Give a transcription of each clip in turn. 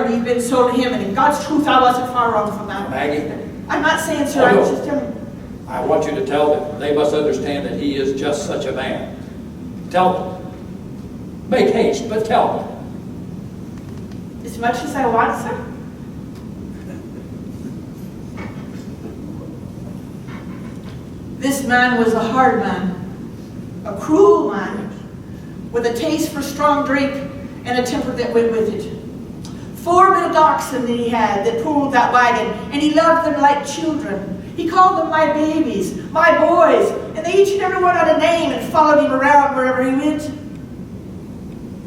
we've been sold to him, and in God's truth, I wasn't far wrong from that. Maggie, I'm not saying, sir, I was just telling you. I want you to tell them. They must understand that he is just such a man. Tell them. Make haste, but tell them. As much as I want, sir? This man was a hard man, a cruel man, with a taste for strong drink and a temper that went with it. 4 milk oxen that he had that pulled that wagon, and he loved them like children. He called them my babies, my boys, and they each and every one had a name and followed him around wherever he went.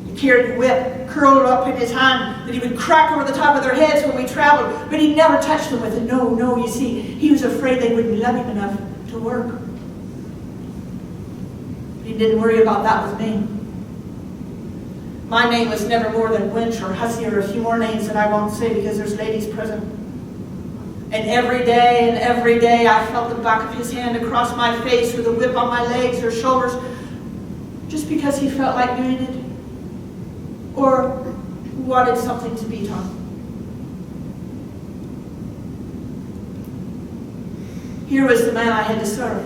He carried a whip, curled up in his hand, that he would crack over the top of their heads when we traveled, but he never touched them with it. No, you see, he was afraid they wouldn't love him enough to work. He didn't worry about that with me. My name was never more than Winch or Hussy or a few more names that I won't say because there's ladies present. And every day I felt the back of his hand across my face or the whip on my legs or shoulders just because he felt like doing it or wanted something to beat on. Here was the man I had to serve.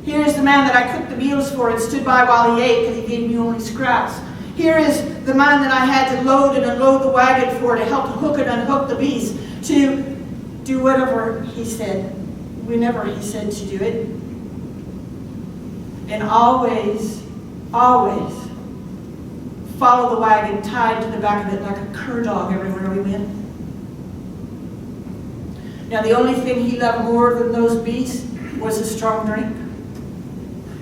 Here is the man that I cooked the meals for and stood by while he ate because he gave me only scraps. Here is the man that I had to load and unload the wagon for, to help hook and unhook the beast, to do whatever he said, whenever he said to do it. And always follow the wagon tied to the back of it like a cur dog everywhere we went. Now the only thing he loved more than those beasts was a strong drink.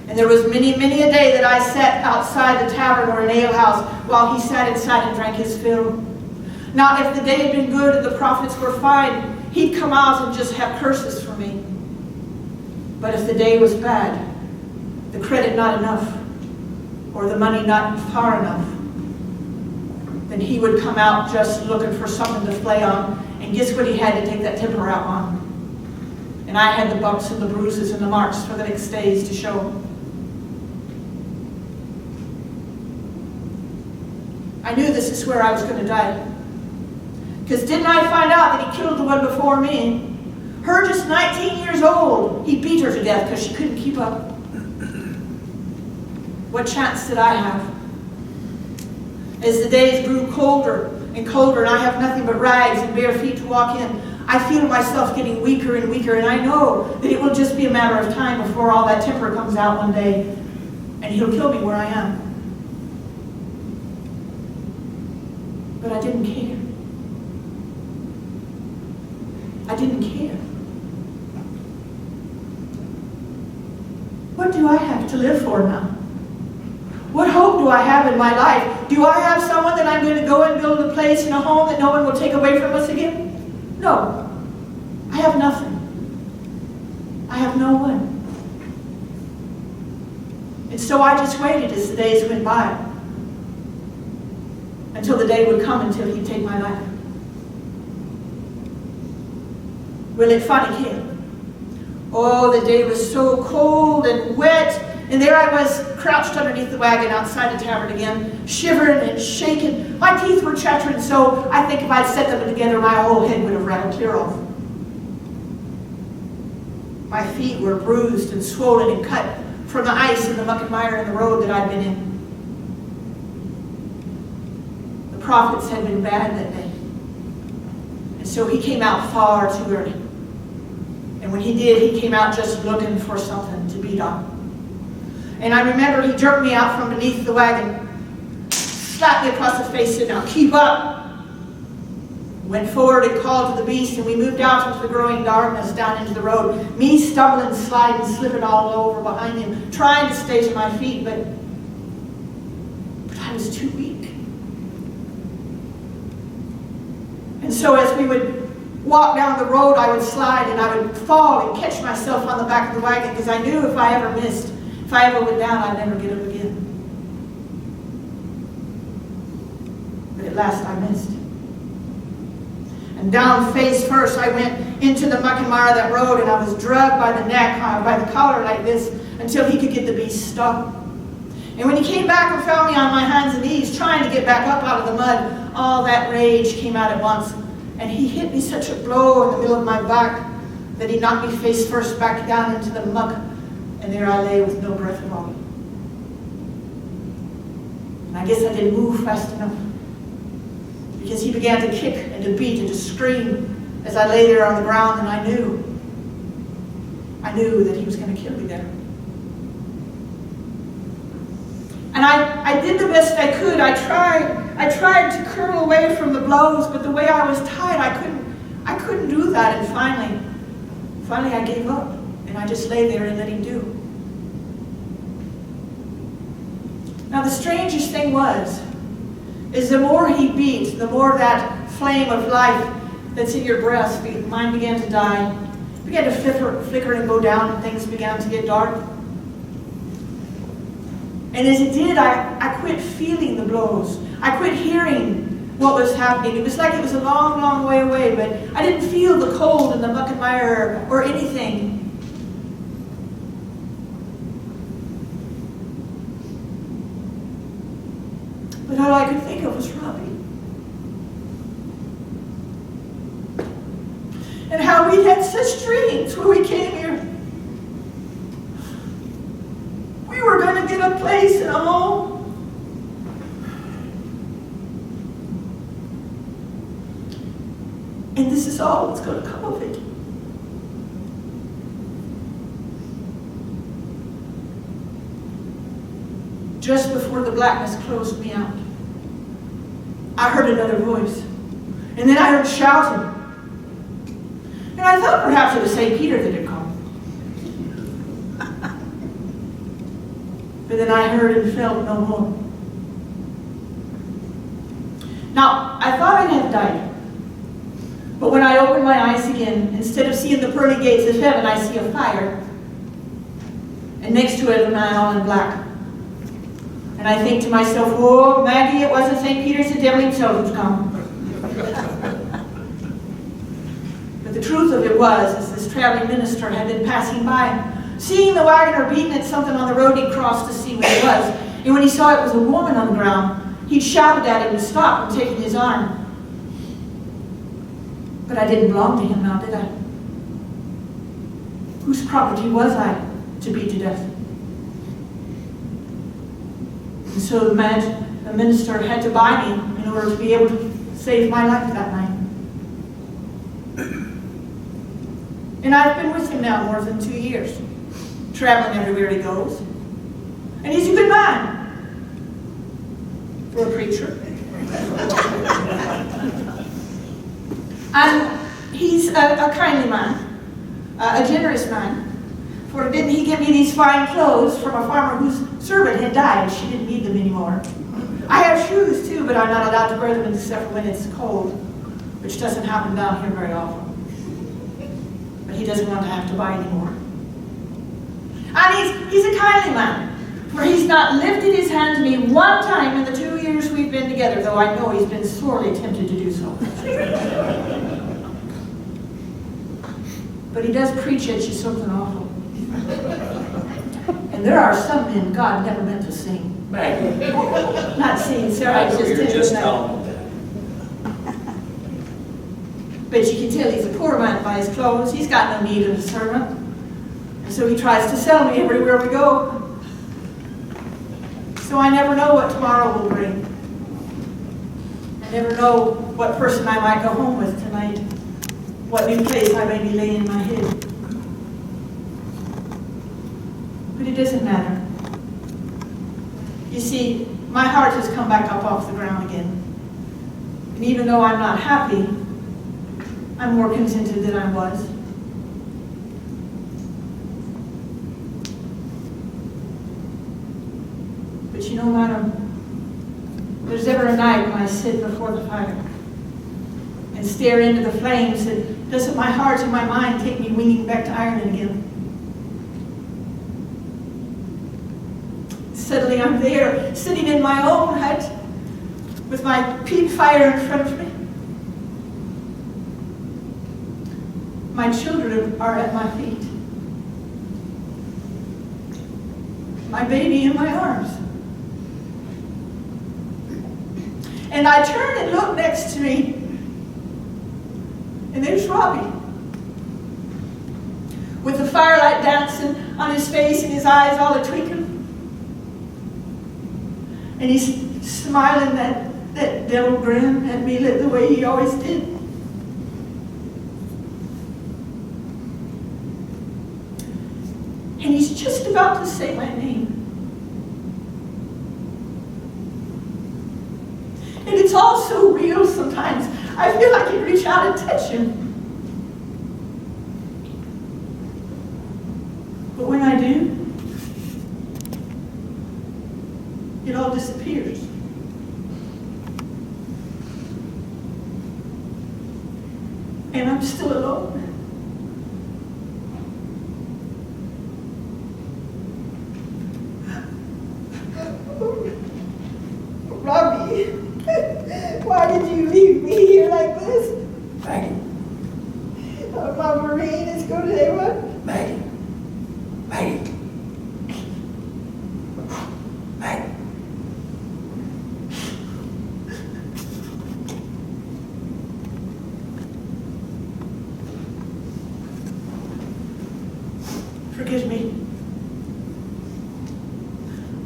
And there was many a day that I sat outside the tavern or an alehouse while he sat inside and drank his fill. Now if the day had been good and the profits were fine, he'd come out and just have curses for me. But if the day was bad, the credit not enough, or the money not far enough, then he would come out just looking for something to play on, and guess what he had to take that temper out on? And I had the bumps and the bruises and the marks for the next days to show. I knew this is where I was going to die. Because didn't I find out that he killed the one before me? Her just 19 years old. He beat her to death because she couldn't keep up. What chance did I have? As the days grew colder and colder and I have nothing but rags and bare feet to walk in, I feel myself getting weaker and weaker, and I know that it will just be a matter of time before all that temper comes out one day and he'll kill me where I am. But I didn't care. I didn't care. What do I have to live for now? What hope do I have in my life? Do I have someone that I'm going to go and build a place and a home that no one will take away from us again? No. I have nothing. I have no one. And so I just waited as the days went by until the day would come until he'd take my life. Well, it finally came. Oh, the day was so cold and wet, and there I was crouched underneath the wagon outside the tavern again, shivering and shaking. My teeth were chattering so I think if I'd set them together, my whole head would have rattled clear off. My feet were bruised and swollen and cut from the ice and the muck and mire in the road that I'd been in. The prophets had been bad that day. And so he came out far too early. And when he did, he came out just looking for something to beat on. And I remember he jerked me out from beneath the wagon, slapped me across the face, and said, "Now keep up." Went forward and called to the beast, and we moved out into the growing darkness down into the road. Me stumbling, sliding, slipping all over behind him, trying to stay to my feet, but I was too weak. And so as we would walk down the road, I would slide and I would fall and catch myself on the back of the wagon because I knew if I ever missed, if I ever went down, I'd never get up again. But at last I missed. And down face first, I went into the muck and mire of that road, and I was dragged by the neck, by the collar like this, until he could get the beast stopped. And when he came back and found me on my hands and knees, trying to get back up out of the mud, all that rage came out at once. And he hit me such a blow in the middle of my back that he knocked me face first back down into the muck. And there I lay with no breath at all. And I guess I didn't move fast enough, because he began to kick and to beat and to scream as I lay there on the ground, and I knew that he was going to kill me there. And I did the best I could. I tried to curl away from the blows, but the way I was tied, I couldn't do that. And finally I gave up, and I just lay there and let him do. Now the strangest thing is the more he beat, the more that flame of life that's in your breast, mine began to die, began to flicker and go down, and things began to get dark. And as it did, I quit feeling the blows. I quit hearing what was happening. It was like it was a long, long way away, but I didn't feel the cold and the muck and mire or anything. But all I could think of was Robbie. And how we had such dreams when we came here. We were going to get a place and a home. And this is all that's going to come of it. Just before the blackness closed me out, I heard another voice. And then I heard shouting. And I thought perhaps it was St. Peter that had come. But then I heard and felt no more. Now, I thought I had died. But when I opened my eyes again, instead of seeing the pearly gates of heaven, I see a fire. And next to it, a man all in black. And I think to myself, oh, Maggie, it wasn't St. Peter's, the devil himself who's come. But the truth of it was, as this traveling minister had been passing by, seeing the wagoner beating at something on the road, he crossed to see what it was. And when he saw it was a woman on the ground, he shouted at him to stop and taking his arm. But I didn't belong to him now, did I? Whose property was I to beat to death? And so the minister had to buy me in order to be able to save my life that night. And I've been with him now more than 2 years, traveling everywhere he goes. And he's a good man for a preacher. And he's a kindly man, a generous man. For didn't he give me these fine clothes from a farmer whose servant had died? She didn't need them anymore. I have shoes too, but I'm not allowed to wear them except when it's cold, which doesn't happen down here very often. But he doesn't want to have to buy anymore. And he's a kindly man, for he's not lifted his hand to me one time in the 2 years we've been together, though I know he's been sorely tempted to do so. But he does preach at you something awful. And there are some men God never meant to sing. Maggie. Not singing, Sarah. You're just telling them that. But you can tell he's a poor man by his clothes. He's got no need of a servant. And so he tries to sell me everywhere we go. So I never know what tomorrow will bring. I never know what person I might go home with tonight. What new place I may be laying in my head. But it doesn't matter. You see, my heart has come back up off the ground again. And even though I'm not happy, I'm more contented than I was. But you know, madam, there's ever a night when I sit before the fire and stare into the flames, and doesn't my heart and my mind take me winging back to Ireland again? Suddenly I'm there, sitting in my own hut, with my peat fire in front of me. My children are at my feet. My baby in my arms. And I turned and looked next to me, and there's Robbie, with the firelight dancing on his face and his eyes all a-twinkling. And he's smiling that devil grin at me the way he always did. And he's just about to say my name. And it's all so real sometimes. I feel like I can reach out and touch him. But when I do, it all disappears. And I'm still alone. Robbie, why did you leave me here like this? Maggie, My Marine is going to say what? Maggie, Maggie, Maggie. Forgive me.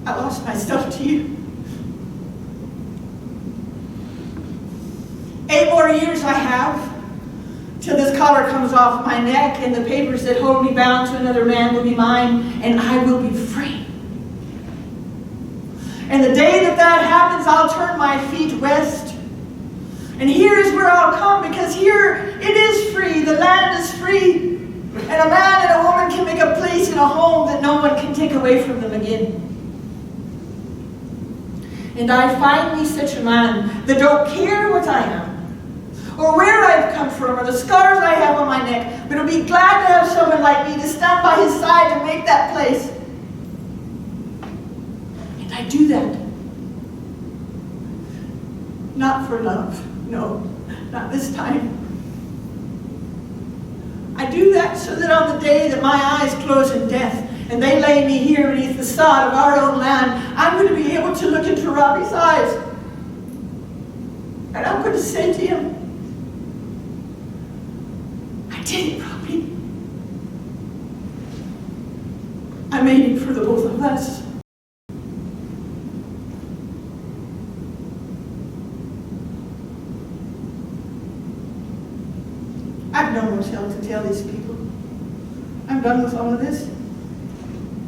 I lost myself to you. 8 more years I have, till this collar comes off my neck and the papers that hold me bound to another man will be mine, and I will be free. And the day that happens, I'll turn my feet west. And here is where I'll come, because here it is free. The land is free. And a man and a woman can make a place in a home that no one can take away from them again. And I find me such a man that don't care what I am, or where I've come from, or the scars I have on my neck, but will be glad to have someone like me to stand by his side and make that place. And I do that. Not for love. No, not this time. I do that so that on the day that my eyes close in death, and they lay me here beneath the sod of our own land, I'm going to be able to look into Robbie's eyes. And I'm going to say to him, I did it, Robbie. I made it for the both of us. I've no more tale to tell these people. I'm done with all of this.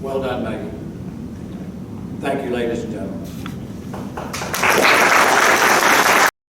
Well done, Maggie. Thank you, ladies and gentlemen.